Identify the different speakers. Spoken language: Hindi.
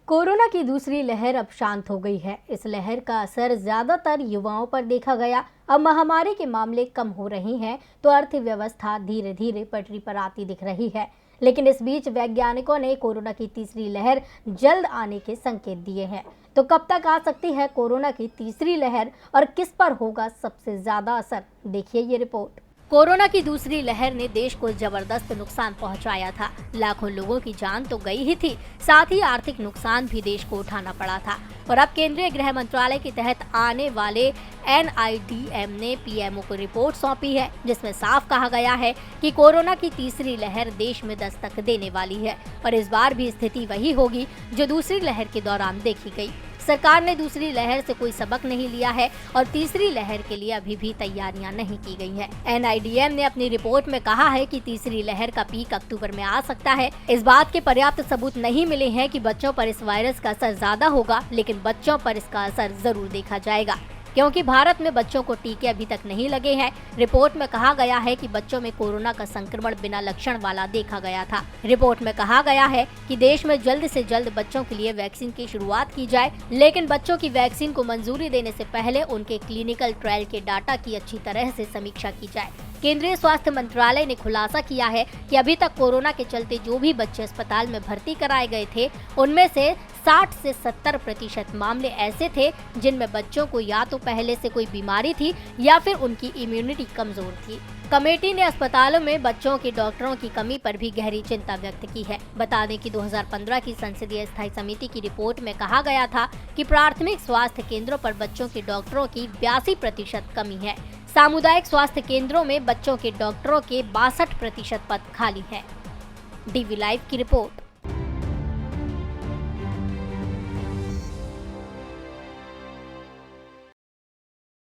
Speaker 1: कोरोना की दूसरी लहर अब शांत हो गई है। इस लहर का असर ज्यादातर युवाओं पर देखा गया। अब महामारी के मामले कम हो रहे हैं तो अर्थव्यवस्था धीरे धीरे पटरी पर आती दिख रही है। लेकिन इस बीच वैज्ञानिकों ने कोरोना की तीसरी लहर जल्द आने के संकेत दिए हैं। तो कब तक आ सकती है कोरोना की तीसरी लहर और किस पर होगा सबसे ज्यादा असर, देखिए ये रिपोर्ट। कोरोना की दूसरी लहर ने देश को जबरदस्त नुकसान पहुंचाया था। लाखों लोगों की जान तो गई ही थी, साथ ही आर्थिक नुकसान भी देश को उठाना पड़ा था। और अब केंद्रीय गृह मंत्रालय के तहत आने वाले NIDM ने PMO को रिपोर्ट सौंपी है, जिसमें साफ कहा गया है कि कोरोना की तीसरी लहर देश में दस्तक देने वाली है। और इस बार भी स्थिति वही होगी जो दूसरी लहर के दौरान देखी गई। सरकार ने दूसरी लहर से कोई सबक नहीं लिया है और तीसरी लहर के लिए अभी भी तैयारियां नहीं की गई है। NIDM ने अपनी रिपोर्ट में कहा है कि तीसरी लहर का पीक अक्टूबर में आ सकता है। इस बात के पर्याप्त सबूत नहीं मिले हैं कि बच्चों पर इस वायरस का असर ज्यादा होगा, लेकिन बच्चों पर इसका असर जरूर देखा जाएगा, क्योंकि भारत में बच्चों को टीके अभी तक नहीं लगे हैं। रिपोर्ट में कहा गया है कि बच्चों में कोरोना का संक्रमण बिना लक्षण वाला देखा गया था। रिपोर्ट में कहा गया है कि देश में जल्द से जल्द बच्चों के लिए वैक्सीन की शुरुआत की जाए, लेकिन बच्चों की वैक्सीन को मंजूरी देने से पहले उनके क्लिनिकल ट्रायल के डाटा की अच्छी तरह से समीक्षा की जाए। केंद्रीय स्वास्थ्य मंत्रालय ने खुलासा किया है कि अभी तक कोरोना के चलते जो भी बच्चे अस्पताल में भर्ती कराए गए थे, उनमें से 60 से 70% मामले ऐसे थे जिनमें बच्चों को या तो पहले से कोई बीमारी थी या फिर उनकी इम्यूनिटी कमजोर थी। कमेटी ने अस्पतालों में बच्चों के डॉक्टरों की कमी पर भी गहरी चिंता व्यक्त की है। बता दें कि 2015 की संसदीय स्थायी समिति की रिपोर्ट में कहा गया था कि प्राथमिक स्वास्थ्य केंद्रों पर बच्चों के डॉक्टरों की 82% कमी है। सामुदायिक स्वास्थ्य केंद्रों में बच्चों के डॉक्टरों के 62% पद खाली हैं। DV लाइव की रिपोर्ट।